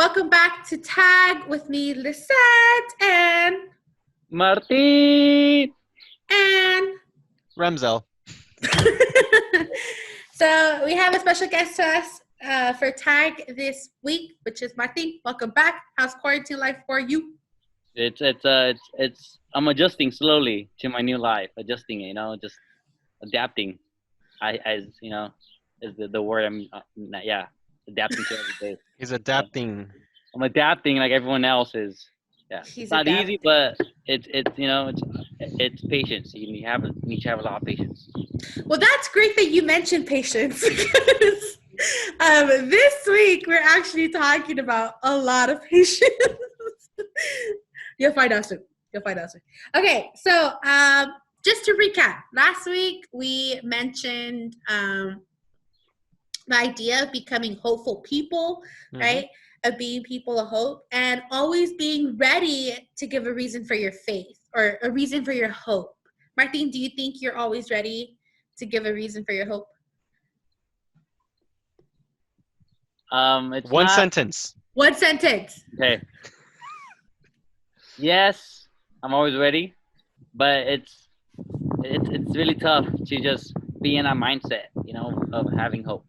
Welcome back to Tag with me, Lisette, and Martin! Ramzel. So we have a special guest to us for Tag this week, which is Martin. Welcome back. How's quarantine life for you? It's I'm adjusting slowly to my new life, adjusting, just adapting. Is the word adapting to every day. He's adapting. I'm adapting like everyone else is. Yeah, He's it's not adapting. easy, but it's patience. You need to have a lot of patience. Well, that's great that you mentioned patience because this week we're actually talking about a lot of patience. You'll find out soon. Okay, so just to recap, last week we mentioned the idea of becoming hopeful people, right? Of being people of hope and always being ready to give a reason for your faith or a reason for your hope. Martin, do you think you're always ready to give a reason for your hope? It's One not, sentence. One sentence. Okay. Yes, I'm always ready, but it's really tough to just be in that mindset, of having hope.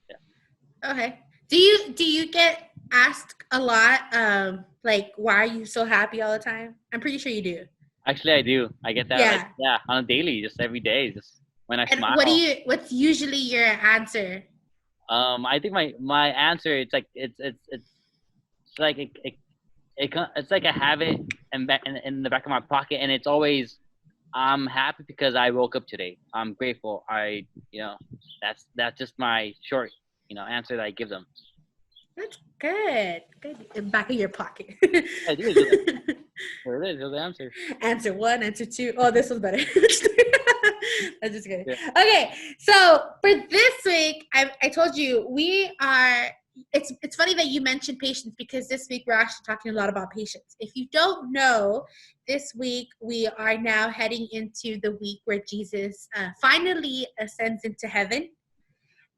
Yeah. Okay. Do you get asked a lot, like, why are you so happy all the time? I'm pretty sure you do. Actually, I do. I get that on a daily, just every day, just when I And smile. what's usually your answer? I think my answer it's like it's like a habit in the back of my pocket, and it's always I'm happy because I woke up today. I'm grateful. That's just my short answer that I give them. That's good. Good. In back of your pocket. I do that. There it is. There's the answer. Answer 1, answer 2. Oh, this was better. That's just kidding. Yeah. Okay, so for this week, I told you we are. It's funny that you mentioned patience because this week we're actually talking a lot about patience. If you don't know, this week we are now heading into the week where Jesus finally ascends into heaven,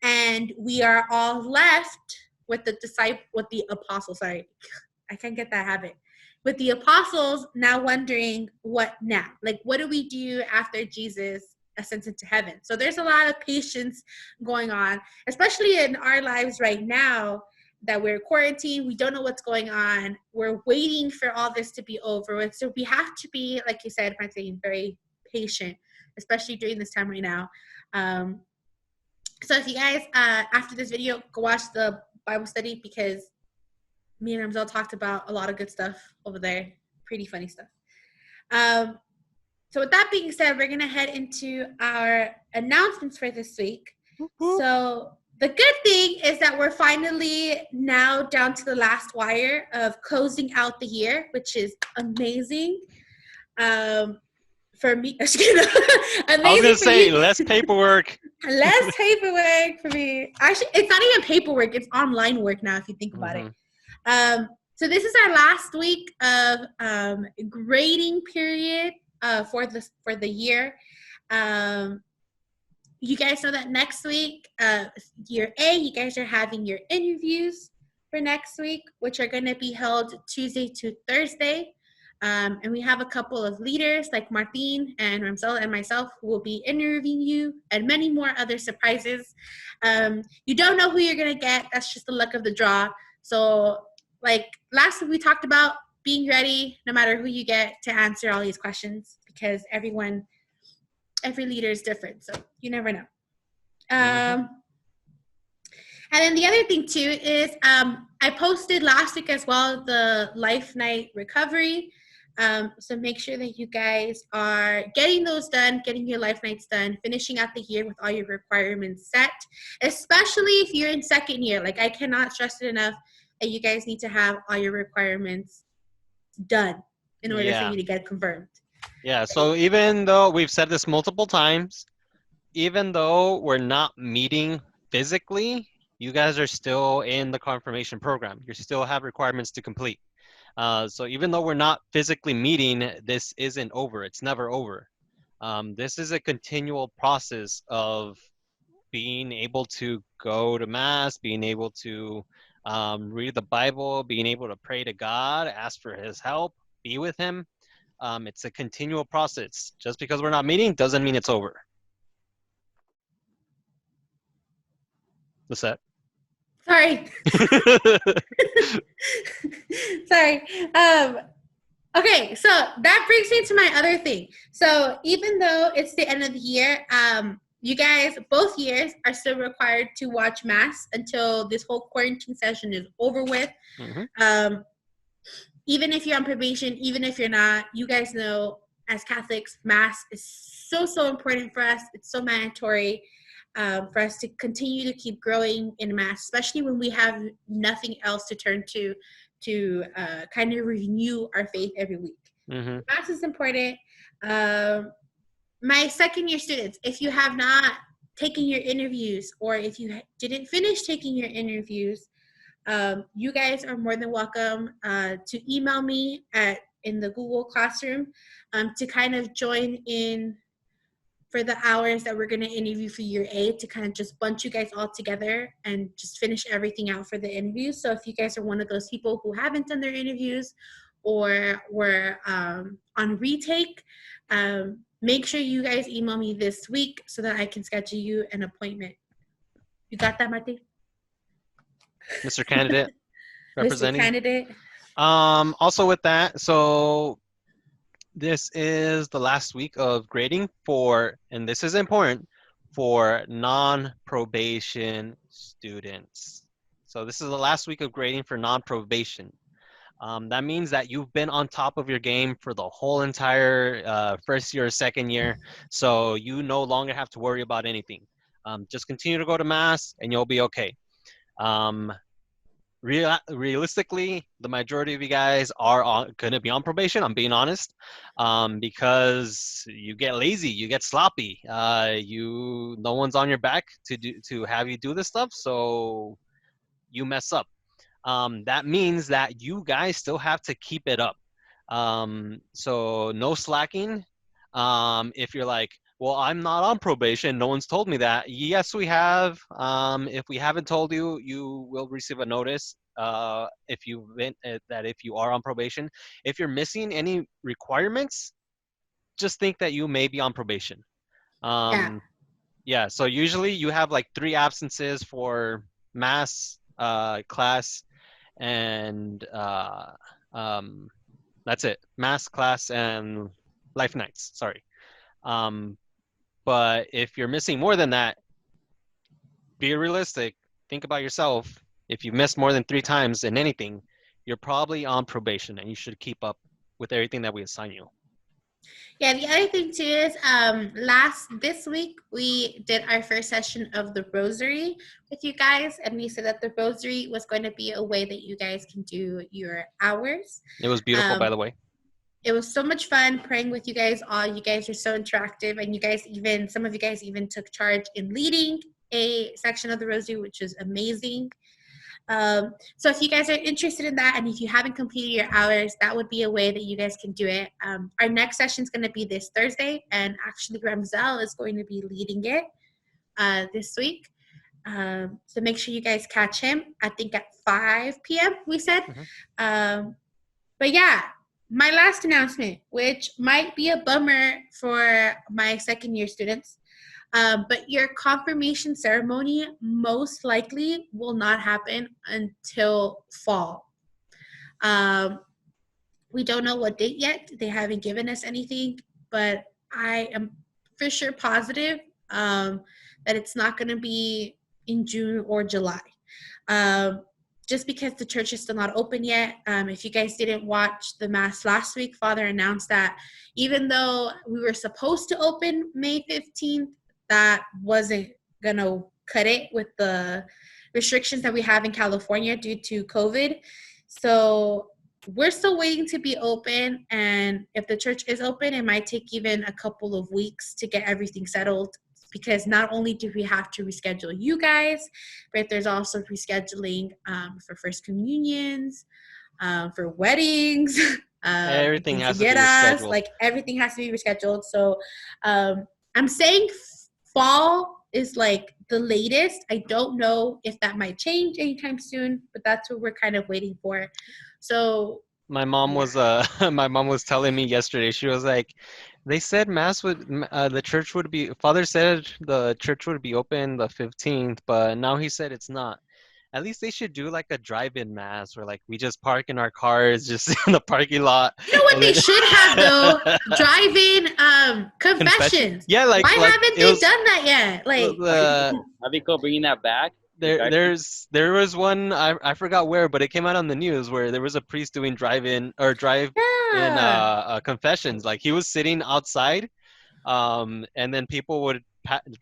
and we are all left with the apostles. Sorry, I can't get that habit. With the apostles now wondering what now? Like, what do we do after Jesus ascends into heaven? So there's a lot of patience going on, especially in our lives right now that we're quarantined. We don't know what's going on. We're waiting for all this to be over with. So we have to be, like you said, I'm saying, very patient, especially during this time right now. So if you guys, after this video, go watch the Bible study because me and Ramzel talked about a lot of good stuff over there. Pretty funny stuff. So with that being said, we're going to head into our announcements for this week. So the good thing is that we're finally now down to the last wire of closing out the year, which is amazing. For me, amazing. I was going to say, less paperwork. Less paperwork for me. Actually, it's not even paperwork. It's online work now, if you think about it. So this is our last week of grading period for the year. You guys know that next week, year A, you guys are having your interviews for next week, which are going to be held Tuesday to Thursday. And we have a couple of leaders like Martin and Ramzel and myself who will be interviewing you and many more other surprises. You don't know who you're going to get. That's just the luck of the draw. So like last week we talked about being ready no matter who you get to answer all these questions because every leader is different. So you never know. And then the other thing too is I posted last week as well the Life Night recovery. So make sure that you guys are getting those done, getting your Life Nights done, finishing out the year with all your requirements set, especially if you're in second year. Like I cannot stress it enough that you guys need to have all your requirements done in order for you to get confirmed. Yeah, so even though we've said this multiple times, even though we're not meeting physically, you guys are still in the confirmation program. You still have requirements to complete. So even though we're not physically meeting, this isn't over. It's never over. This is a continual process of being able to go to Mass, being able to read the Bible, being able to pray to God, ask for His help, be with Him. It's a continual process. Just because we're not meeting doesn't mean it's over. What's that? Sorry. Sorry. Okay, so that brings me to my other thing. So even though it's the end of the year, you guys, both years, are still required to watch Mass until this whole quarantine session is over with. Mm-hmm. Even if you're on probation, even if you're not, you guys know as Catholics, Mass is so important for us. It's so mandatory for us to continue to keep growing in Mass, especially when we have nothing else to turn to kind of renew our faith every week. Mm-hmm. Mass is important. My second year students, if you have not taken your interviews or if you didn't finish taking your interviews, you guys are more than welcome to email me in the Google Classroom to kind of join in for the hours that we're going to interview for year A, to kind of just bunch you guys all together and just finish everything out for the interview. So if you guys are one of those people who haven't done their interviews or were on retake, make sure you guys email me this week so that I can schedule you an appointment. You got that, Marty? Mr. Candidate, representing. Mr. Candidate. Also with that, so this is the last week of grading for, and this is important, for non-probation students. So this is the last week of grading for non-probation. That means that you've been on top of your game for the whole entire first year or second year, so you no longer have to worry about anything. Just continue to go to Mass and you'll be okay. Realistically, the majority of you guys are going to be on probation. I'm being honest, because you get lazy, you get sloppy. No one's on your back to have you do this stuff, so you mess up. That means that you guys still have to keep it up. So no slacking. If you're like, well, I'm not on probation, no one's told me that. Yes, we have. If we haven't told you, you will receive a notice if you are on probation. If you're missing any requirements, just think that you may be on probation. Yeah. So usually you have like 3 absences for Mass, class, and that's it. Mass, class, and life nights. Sorry. But if you're missing more than that, be realistic. Think about yourself. If you missed more than 3 times in anything, you're probably on probation, and you should keep up with everything that we assign you. Yeah, the other thing too is this week we did our first session of the rosary with you guys, and we said that the rosary was going to be a way that you guys can do your hours. It was beautiful, by the way. It was so much fun praying with you guys all. You guys are so interactive, and some of you guys even took charge in leading a section of the rosary, which is amazing. So if you guys are interested in that, and if you haven't completed your hours, that would be a way that you guys can do it. Our next session is going to be this Thursday, and actually Ramzel is going to be leading it this week. So make sure you guys catch him, I think at 5 p.m. we said. But yeah, my last announcement, which might be a bummer for my second year students, but your confirmation ceremony most likely will not happen until fall. We don't know what date yet. They haven't given us anything, but I am for sure positive that it's not going to be in June or July. Just because the church is still not open yet. If you guys didn't watch the Mass last week, Father announced that even though we were supposed to open May 15th, that wasn't going to cut it with the restrictions that we have in California due to COVID. So we're still waiting to be open, and if the church is open, it might take even a couple of weeks to get everything settled, because not only do we have to reschedule you guys, but there's also rescheduling for first communions, for weddings, everything has to be rescheduled. like everything has to be rescheduled. So I'm saying fall is like the latest. I don't know if that might change anytime soon, but that's what we're kind of waiting for. So My mom yeah. was my mom was telling me yesterday. She was like, they said mass the church would be. Father said the church would be open the 15th, but now he said it's not. At least they should do like a drive-in mass where like we just park in our cars just in the parking lot You know what and they then should have though? Drive-in confession. confessions. Yeah, Why like haven't it they was done that yet? Like, the That'd be cool bringing that back. Exactly. there was one I forgot where, but it came out on the news where there was a priest doing drive-in or drive-in yeah, confessions. Like he was sitting outside, and then people would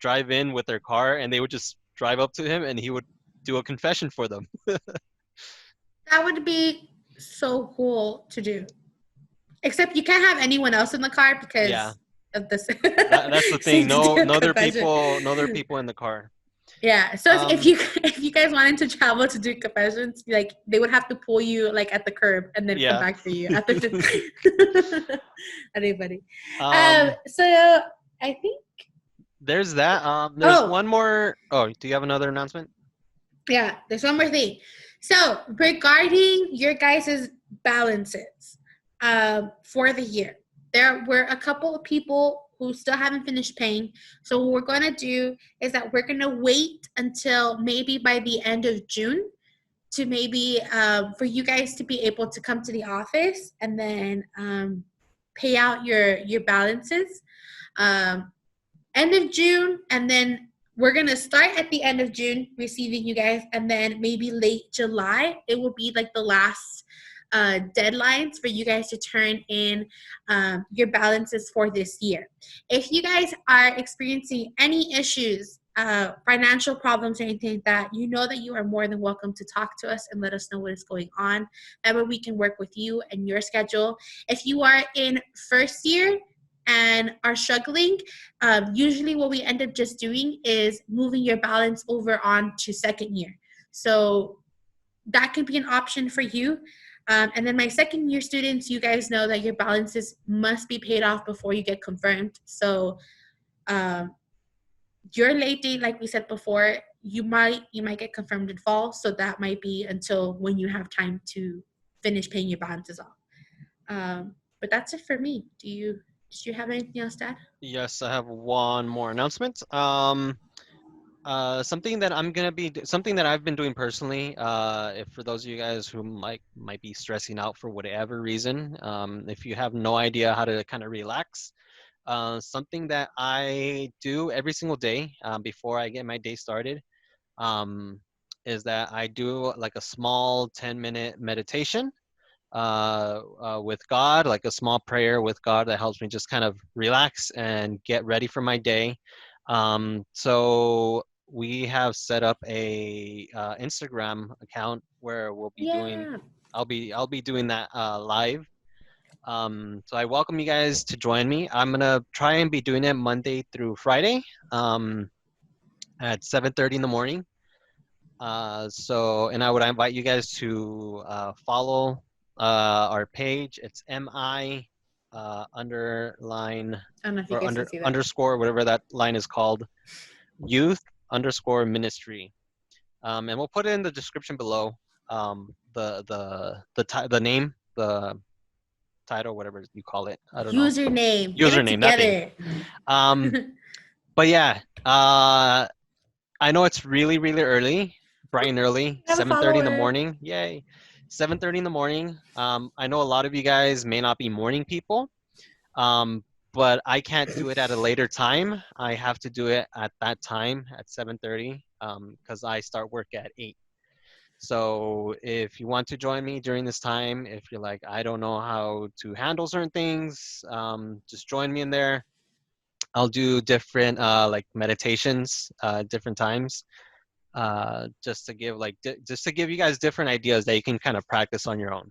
drive in with their car, and they would just drive up to him, and he would do a confession for them. that would be so cool to do. Except you can't have anyone else in the car Yeah, because of this that's the thing. safety No, deal confession. no other people in the car. Yeah. So if Um, you if you guys wanted to travel to do confessions, like they would have to pull you like at the curb and then come yeah. back for you after. Anybody. um, So I think. there's that. There's Oh, one more. Oh, do you have another announcement? yeah. There's one more thing. So regarding your guys' balances, for the year, there were a couple of people who still haven't finished paying. So what we're gonna do is that we're gonna wait until maybe by the end of June to maybe for you guys to be able to come to the office and then pay out your balances. Um, End of June, and then we're gonna start at the end of June receiving you guys, and then maybe late July it will be like the last deadlines for you guys to turn in your balances for this year. If you guys are experiencing any issues, financial problems, or anything like that, you know that you are more than welcome to talk to us and let us know what is going on. That way we can work with you and your schedule. If you are in first year and are struggling, usually what we end up just doing is moving your balance over on to second year. So that could be an option for you. And then my second year students, you guys know that your balances must be paid off before you get confirmed. So um, your late date, like we said before, you might get confirmed in fall. So that might be until when you have time to finish paying your balances off. But that's it for me. Did you have anything else to add? Yes, I have one more announcement. Something that something that I've been doing personally. If for those of you guys who might be stressing out for whatever reason, if you have no idea how to kind of relax, something that I do every single day before I get my day started, um, is that I do like a small 10-minute meditation with God, like a small prayer with God that helps me just kind of relax and get ready for my day. So we have set up a Instagram account where we'll be doing. Yeah. I'll be doing that live. So I welcome you guys to join me. I'm gonna try and be doing it Monday through Friday, at 7:30 in the morning. And I would invite you guys to follow our page. It's MI underline I don't know if you or guys can see that. underscore, whatever that line is called, youth underscore ministry. And we'll put it in the description below. The name, the title, whatever you call it. I don't know. Username. Get it Username, that thing. together. Um, but yeah, I know it's really, really early, bright and early, Have a 7:30 in the follower. morning. Yay. 7:30 in the morning. I know a lot of you guys may not be morning people, um, but I can't do it at a later time. I have to do it at that time at 7:30 because I start work at 8. So if you want to join me during this time, if you're like, I don't know how to handle certain things, just join me in there. I'll do different like meditations, different times, just to give just to give you guys different ideas that you can kind of practice on your own.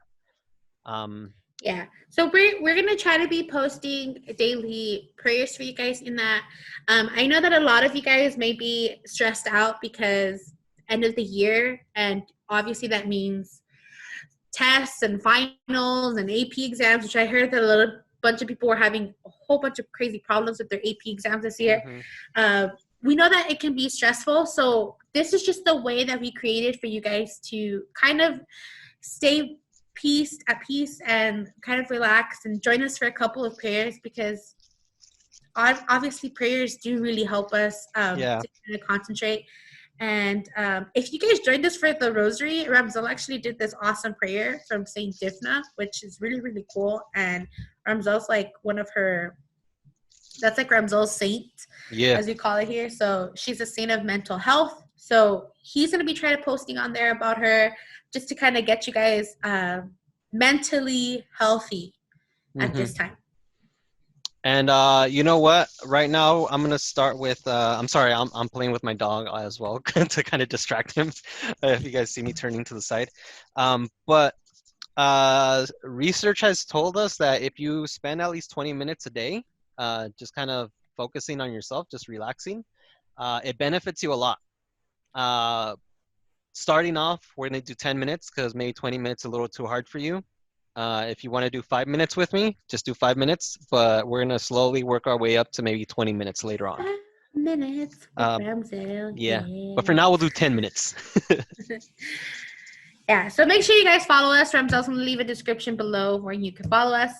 Um, Yeah. So we're gonna try to be posting daily prayers for you guys in that. I know that a lot of you guys may be stressed out because end of the year, and obviously that means tests and finals and AP exams, which I heard that a little bunch of people were having a whole bunch of crazy problems with their AP exams this year. mhm. Uh, we know that it can be stressful. So this is just the way that we created for you guys to kind of stay at peace and kind of relax and join us for a couple of prayers, because obviously prayers do really help us Yeah. to kind of concentrate. And if you guys joined us for the rosary, Ramzel actually did this awesome prayer from Saint Difna, which is really, really cool. And Ramzel's like one of her, that's like Ramzel's saint, Yeah. as we call it here. So she's a saint of mental health. So he's going to be trying to posting on there about her, just to kind of get you guys mentally healthy at Hmm. this time. And you know what? Right now, I'm gonna start with. I'm sorry, I'm playing with my dog as well to kind of distract him. If you guys see me turning to the side, but research has told us that if you spend at least 20 minutes a day, just kind of focusing on yourself, just relaxing, it benefits you a lot. Starting off, we're gonna do 10 minutes because maybe 20 minutes is a little too hard for you. If you want to do 5 minutes with me, just do 5 minutes. But we're gonna slowly work our way up to maybe 20 minutes later on. 5 minutes with Um, Ramzel. yeah. Yeah. But for now, we'll do 10 minutes. Yeah, so make sure you guys follow us. Ramzel's going to leave a description below where you can follow us.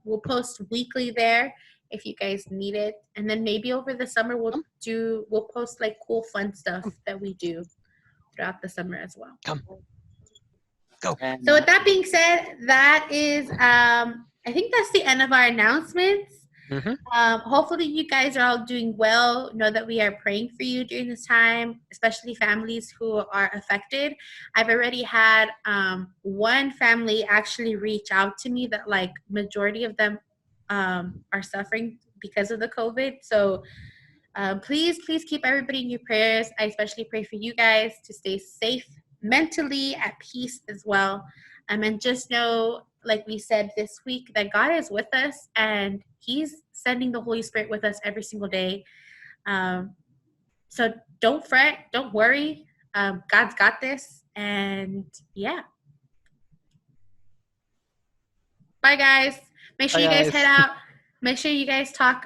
We'll post weekly there if you guys need it. And then maybe over the summer we'll post like cool fun stuff that we do throughout the summer as well. Come. Go. And So with that being said, that is I think that's the end of our announcements. Mhm. Hopefully you guys are all doing well. Know that we are praying for you during this time, especially families who are affected. I've already had one family actually reach out to me that like majority of them are suffering because of the COVID. So please keep everybody in your prayers. I especially pray for you guys to stay safe, mentally at peace as well. And just know, like we said this week, that God is with us and He's sending the Holy Spirit with us every single day. So don't fret, don't worry. God's got this. And yeah. Bye, guys. Make sure Bye, you guys head guys. out. Make sure you guys talk.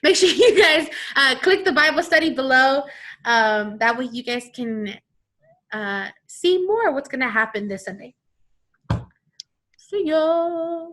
Make sure you guys click the Bible study below. That way you guys can see more what's going to happen this Sunday. See ya.